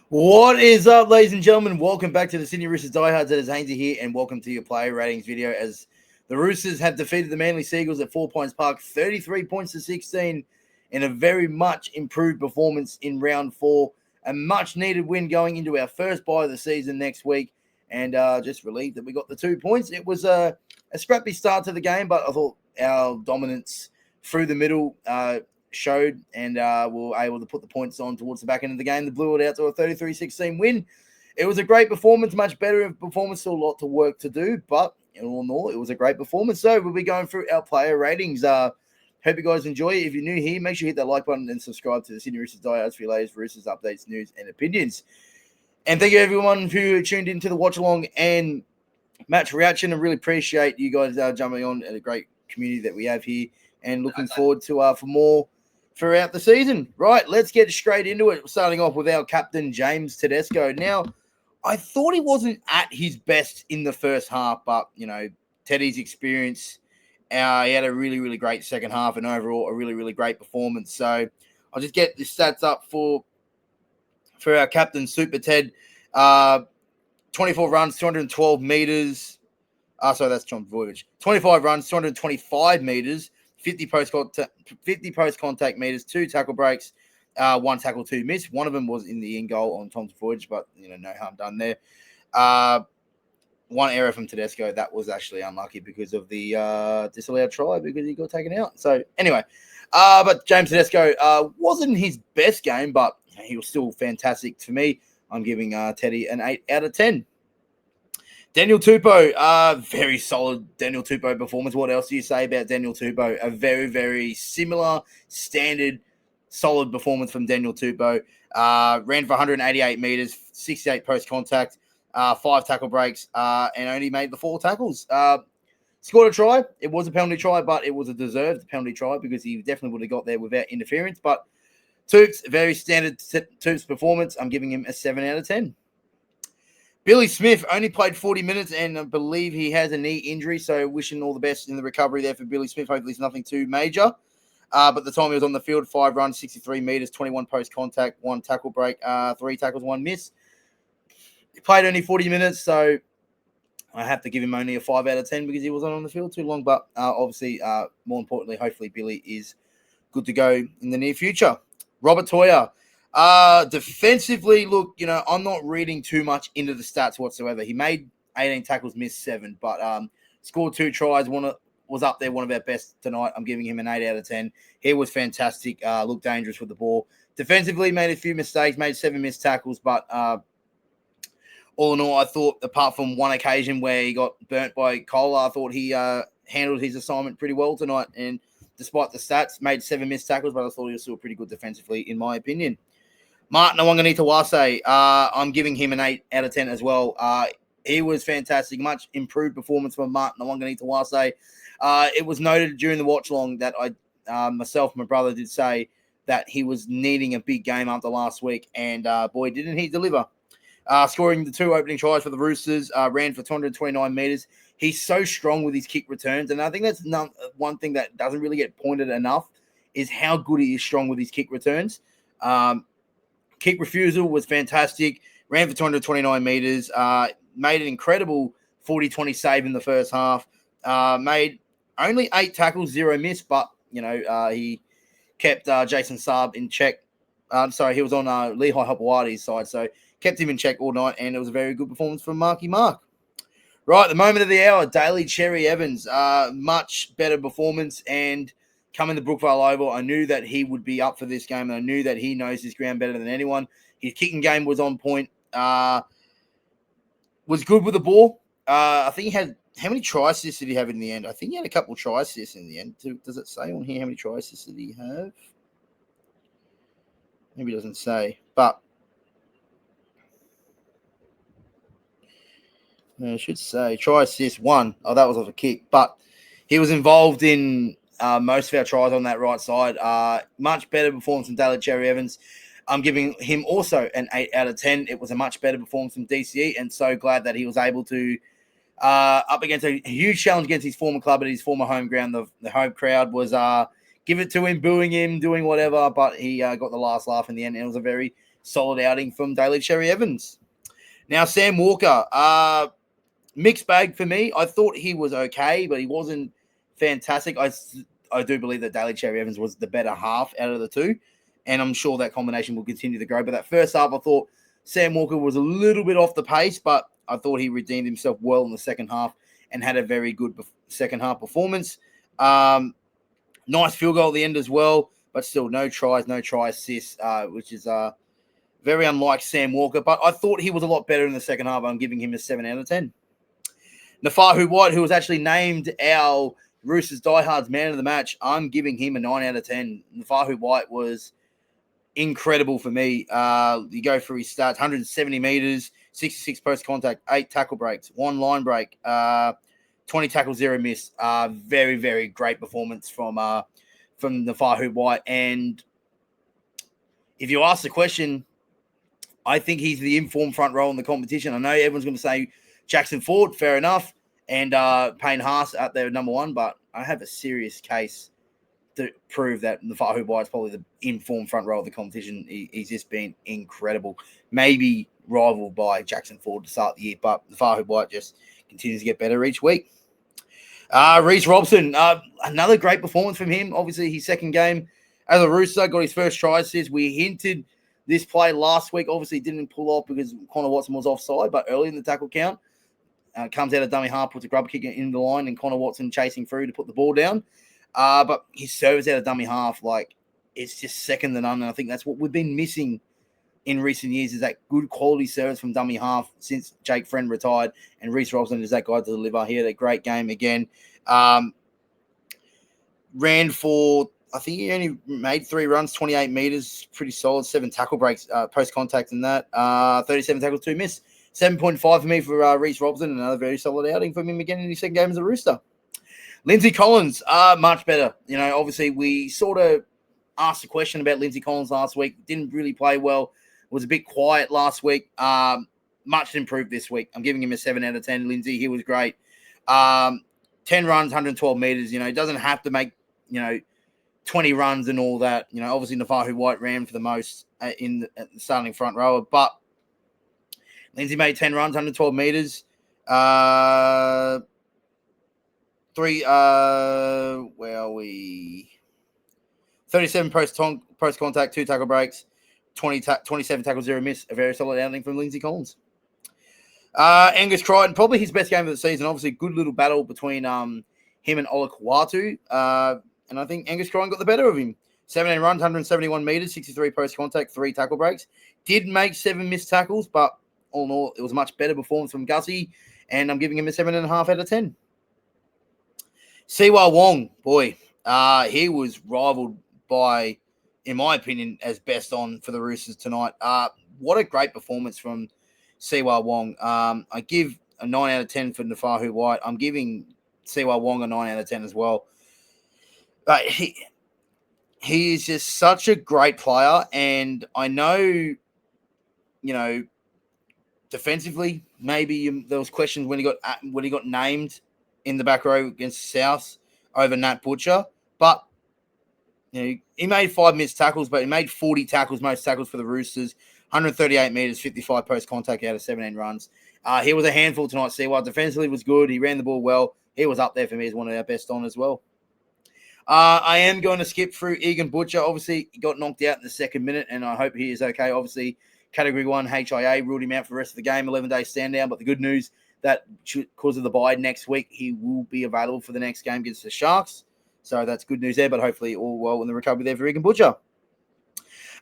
What is up, ladies and gentlemen? Welcome back to the Sydney Roosters Diehards. It is Hainsey here, and welcome to your player ratings video as the Roosters have defeated the Manly Seagulls at 4 Points Park, 33 points to 16 in a very much improved performance in round 4. A much-needed win going into our first bye of the season next week, and just relieved that we got the 2 points. It was a scrappy start to the game, but I thought our dominance through the middle showed, and we were able to put the points on towards the back end of the game. They blew it out to a 33-16 win. It was a great performance, much better performance, still a lot to work to do, but all in all, it was a great performance. So we'll be going through our player ratings. Hope you guys enjoy it. If you're new here, make sure you hit that like button and subscribe to the Sydney Roosters Diehards for your latest Roosters updates, news, and opinions. And thank you everyone who tuned into the watch along and match reaction. I really appreciate you guys jumping on at a great community that we have here, and looking forward to for more throughout the season. Right, let's get straight into it. Starting off with our captain, James Tedesco. Now, I thought he wasn't at his best in the first half, but, Teddy's experience, he had a really, really great second half, and overall a really, really great performance. So I'll just get the stats up for our captain, Super Ted. 24 runs, 212 meters. Sorry, that's John Voyage. 25 runs, 225 meters. 50 post contact meters, 2 tackle breaks, 1 tackle, 2 miss. One of them was in the in goal on Tom's Voyage, but no harm done there. 1 error from Tedesco. That was actually unlucky because of the disallowed try because he got taken out. So anyway, but James Tedesco wasn't his best game, but he was still fantastic for me. I'm giving Teddy an 8 out of 10. Daniel Tupou, very solid Daniel Tupou performance. What else do you say about Daniel Tupou? A very, very similar, standard, solid performance from Daniel Tupou. Ran for 188 meters, 68 post-contact, 5 tackle breaks, and only made the 4 tackles. Scored a try. It was a penalty try, but it was a deserved penalty try because he definitely would have got there without interference. But Toops, very standard Toops performance. I'm giving him a 7 out of 10. Billy Smith only played 40 minutes, and I believe he has a knee injury, so wishing all the best in the recovery there for Billy Smith. Hopefully it's nothing too major. But the time he was on the field, 5 runs, 63 meters, 21 post-contact, 1 tackle break, 3 tackles, 1 miss. He played only 40 minutes, so I have to give him only a 5 out of 10 because he wasn't on the field too long. But obviously, more importantly, hopefully Billy is good to go in the near future. Robert Toya. Defensively, look, I'm not reading too much into the stats whatsoever. He made 18 tackles, missed 7, but scored 2 tries. Was up there, one of our best tonight. I'm giving him an 8 out of 10. He was fantastic. Looked dangerous with the ball. Defensively, made a few mistakes, made 7 missed tackles, but all in all, I thought, apart from one occasion where he got burnt by Kohler, I thought he handled his assignment pretty well tonight. And despite the stats, made 7 missed tackles, but I thought he was still pretty good defensively, in my opinion. Martin Awanganitawase, I'm giving him an 8 out of 10 as well. He was fantastic. Much improved performance from Martin Awanganitawase. It was noted during the watch-along that myself and my brother did say that he was needing a big game after last week, and boy, didn't he deliver. Scoring the 2 opening tries for the Roosters, ran for 229 meters. He's so strong with his kick returns, and I think that's one thing that doesn't really get pointed enough is how good he is strong with his kick returns. Kick refusal was fantastic. Ran for 229 meters. Made an incredible 40-20 save in the first half. Made only 8 tackles, 0 miss, but, he kept Jason Saab in check. He was on Lehigh Hopewadi's side, so kept him in check all night, and it was a very good performance from Marky Mark. Right, the moment of the hour, Daly Cherry Evans. Much better performance, and coming to Brookvale Oval, I knew that he would be up for this game, and I knew that he knows his ground better than anyone. His kicking game was on point. Was good with the ball. I think he had, how many try assists did he have in the end? I think he had a couple of try assists in the end. Does it say on here how many try assists did he have? Maybe it doesn't say, but it should say try assist 1. Oh, that was off a kick, but he was involved in most of our tries on that right side. Much better performance from Daly Cherry Evans. I'm giving him also an 8 out of 10. It was a much better performance from DCE, and so glad that he was able to, up against a huge challenge against his former club at his former home ground. The home crowd was give it to him, booing him, doing whatever, but he got the last laugh in the end. It was a very solid outing from Daly Cherry Evans. Now, Sam Walker, mixed bag for me. I thought he was okay, but he wasn't fantastic. I do believe that Daly Cherry Evans was the better half out of the two, and I'm sure that combination will continue to grow. But that first half, I thought Sam Walker was a little bit off the pace, but I thought he redeemed himself well in the second half and had a very good second half performance. Nice field goal at the end as well, but still no tries, no try assists, which is very unlike Sam Walker. But I thought he was a lot better in the second half. I'm giving him a 7 out of 10. Nafahu White, who was actually named our Roosters Diehards man of the match, I'm giving him a 9 out of 10. Nafahu White was incredible for me. You go through his stats: 170 meters, 66 post contact, 8 tackle breaks, 1 line break, 20 tackles, 0 miss. Very, very great performance from Nafahu White. And if you ask the question, I think he's the informed front row in the competition. I know everyone's going to say Jackson Ford, fair enough, and Payne Haas out there number 1, but I have a serious case to prove that Nafahu White is probably the informed front row of the competition. He's just been incredible. Maybe rivaled by Jackson Ford to start the year, but Nafahu White just continues to get better each week. Reece Robson, another great performance from him. Obviously, his second game as a Rooster, got his first try assist. We hinted this play last week. Obviously, didn't pull off because Connor Watson was offside, but early in the tackle count, comes out of dummy half, puts a grubber kick in the line, and Connor Watson chasing through to put the ball down. But his service out of dummy half, it's just second to none. And I think that's what we've been missing in recent years, is that good quality service from dummy half since Jake Friend retired. And Reece Robson is that guy to deliver. He had a great game again. Ran for, I think he only made 3 runs, 28 meters, pretty solid. 7 tackle breaks, post contact in that. 37 tackles, 2 miss. 7.5 for me for Reece Robson. Another very solid outing from him again in his second game as a Rooster. Lindsay Collins, much better. Obviously we sort of asked a question about Lindsay Collins last week. Didn't really play well. Was a bit quiet last week. Much improved this week. I'm giving him a 7 out of 10. Lindsay, he was great. 10 runs, 112 meters. He doesn't have to make, 20 runs and all that. Obviously Nafahu White ran for the most at the starting front rower, but Lindsay made 10 runs, 112 meters. Where are we? 37 post contact, 2 tackle breaks, 27 tackles, 0 miss. A very solid outing from Lindsay Collins. Angus Crichton, probably his best game of the season. Obviously, good little battle between him and Ola Kawatu. And I think Angus Crichton got the better of him. 17 runs, 171 meters, 63 post contact, 3 tackle breaks. Did make 7 missed tackles, but all in all, it was a much better performance from Gussie, and I'm giving him a 7.5 out of 10. Siwa Wong, boy, he was rivaled by, in my opinion, as best on for the Roosters tonight. What a great performance from Siwa Wong. I give a 9 out of 10 for Nafahu White. I'm giving Siwa Wong a 9 out of 10 as well. But he is just such a great player, and I know, defensively, maybe there was questions when he got named in the back row against South over Nat Butcher, but he made 5 missed tackles, but he made 40 tackles, most tackles for the Roosters, 138 meters, 55 post contact out of 17 runs. He was a handful tonight. Siwa defensively was good. He ran the ball well. He was up there for me as one of our best on as well. I am going to skip through Egan Butcher. Obviously, he got knocked out in the second minute, and I hope he is okay. Obviously, Category 1 HIA ruled him out for the rest of the game, 11-day stand down. But the good news, that because of the bye next week, he will be available for the next game against the Sharks. So that's good news there, but hopefully all well in the recovery there for Egan Butcher.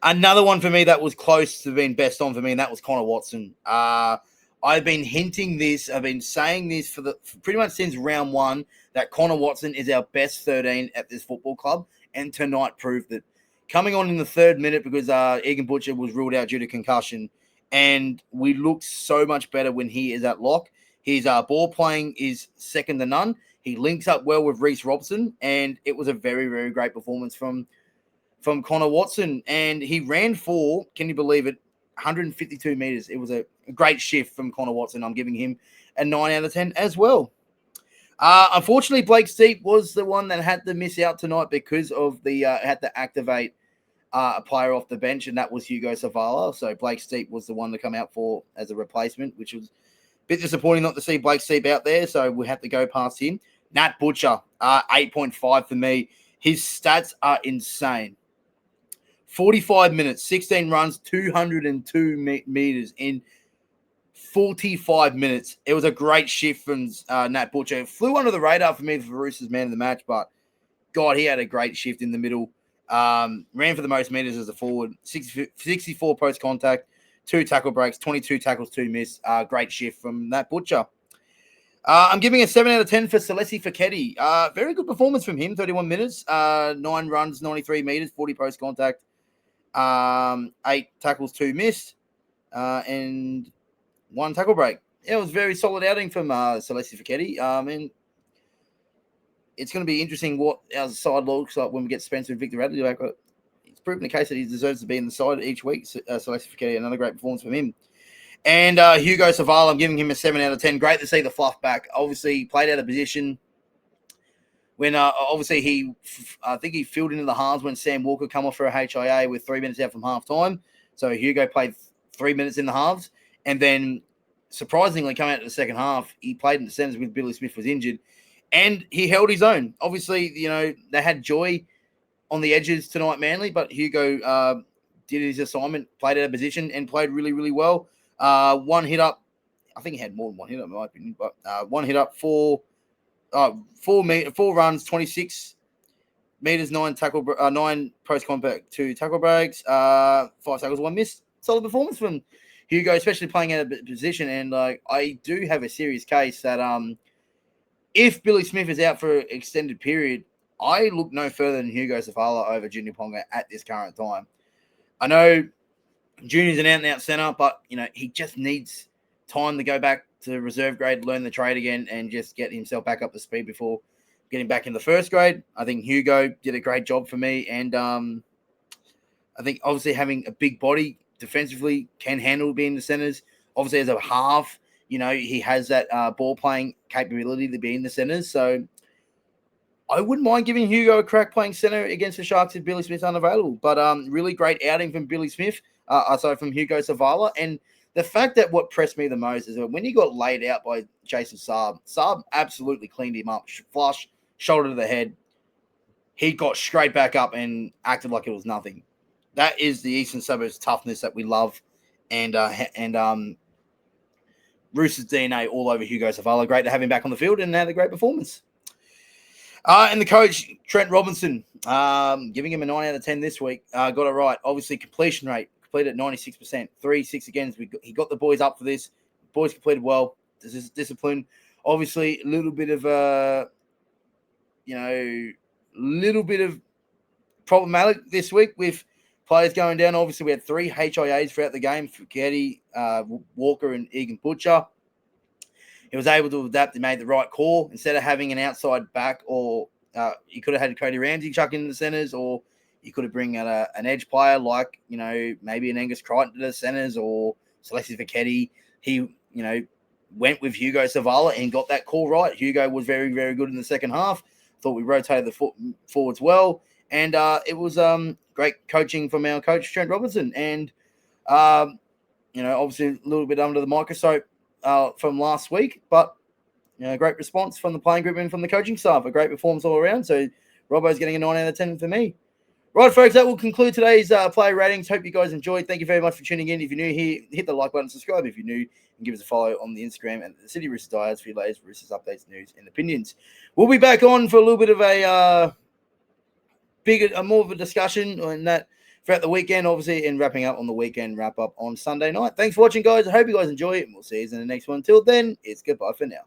Another one for me that was close to being best on for me, and that was Connor Watson. I've been hinting this. I've been saying this for pretty much since round 1, that Connor Watson is our best 13 at this football club, and tonight proved it. Coming on in the 3rd minute because Egan Butcher was ruled out due to concussion, and we look so much better when he is at lock. His ball playing is second to none. He links up well with Reece Robson, and it was a very, very great performance from Connor Watson. And he ran for, can you believe it, 152 meters. It was a great shift from Connor Watson. I'm giving him a 9 out of 10 as well. Unfortunately, Blake Steep was the one that had to miss out tonight because of the had to activate a player off the bench, and that was Hugo Savala. So Blake Steep was the one to come out for as a replacement, which was a bit disappointing not to see Blake Steep out there. So we have to go past him. Nat Butcher, 8.5 for me. His stats are insane. 45 minutes, 16 runs, 202 meters in 45 minutes. It was a great shift from Nat Butcher. It flew under the radar for me for Roosters man of the match, but God, he had a great shift in the middle. Ran for the most meters as a forward. 64 post contact, 2 tackle breaks, 22 tackles, 2 miss. Great shift from Nat Butcher. I'm giving a 7 out of 10 for Celesi Feketi. Very good performance from him. 31 minutes, 9 runs, 93 meters, 40 post contact, 8 tackles, 2 missed, and 1 tackle break. Yeah, it was a very solid outing from Celesi Feketi. And it's going to be interesting what our side looks like when we get Spencer and Victor Adley back. It's proven the case that he deserves to be in the side each week. Celesi Feketi, another great performance from him. And Hugo Savala, I'm giving him a 7 out of 10. Great to see the fluff back. Obviously, he played out of position when obviously I think he filled into the halves when Sam Walker come off for a HIA with 3 minutes out from half time. So Hugo played 3 minutes in the halves. And then surprisingly, coming out to the second half, he played in the centres with Billy Smith was injured. And he held his own. Obviously, they had Joy on the edges tonight, Manly, but Hugo did his assignment, played out of position, and played really, really well. 1 hit up. I think he had more than 1 hit up, in my opinion, but 1 hit up, 4 runs, 26 meters, 9 post contact, 2 tackle breaks, 5 tackles, 1 miss. Solid performance from Hugo, especially playing out of position. And I do have a serious case that if Billy Smith is out for an extended period, I look no further than Hugo Savala over Junior Ponga at this current time. I know Junior's an out-and-out centre, but, he just needs time to go back to reserve grade, learn the trade again, and just get himself back up to speed before getting back in the first grade. I think Hugo did a great job for me, and I think obviously having a big body defensively can handle being the centres. Obviously, as a half, he has that ball-playing capability to be in the centres. So I wouldn't mind giving Hugo a crack playing centre against the Sharks if Billy Smith's unavailable. But really great outing from Billy Smith, from Hugo Savala. And the fact that what pressed me the most is that when he got laid out by Jason Saab absolutely cleaned him up, flush, shoulder to the head. He got straight back up and acted like it was nothing. That is the Eastern Suburbs toughness that we love. And Roosters DNA all over Hugo Savala. Great to have him back on the field and had a great performance. And the coach, Trent Robinson, giving him a 9 out of 10 this week. Got it right. Obviously, completion rate, completed at 96%. 3-6 against. He got the boys up for this. Boys completed well. This is discipline. Obviously, a little bit of problematic this week with players going down. Obviously, we had 3 HIAs throughout the game for Getty, Walker, and Egan Butcher. He was able to adapt and made the right call. Instead of having an outside back, or you could have had Cody Ramsey chuck in the centres, or you could have bring out an edge player like, maybe an Angus Crichton to the centres, or Celesi Feketi. He, went with Hugo Savala and got that call right. Hugo was very, very good in the second half. Thought we rotated the forwards well. And it was great coaching from our coach, Trent Robinson. And, obviously a little bit under the microscope from last week. But, great response from the playing group and from the coaching staff. A great performance all around. So Robbo's getting a 9 out of 10 for me. Right, folks, that will conclude today's player ratings. Hope you guys enjoyed. Thank you very much for tuning in. If you're new here, hit the like button, subscribe if you're new, and give us a follow on the Instagram and the City Roosters Diehards for your latest Roosters updates, news, and opinions. We'll be back on for a little bit of more of a discussion on that throughout the weekend, obviously, and wrapping up on the weekend wrap up on Sunday night. Thanks for watching, guys. I hope you guys enjoy it, and we'll see you in the next one. Till then, it's goodbye for now.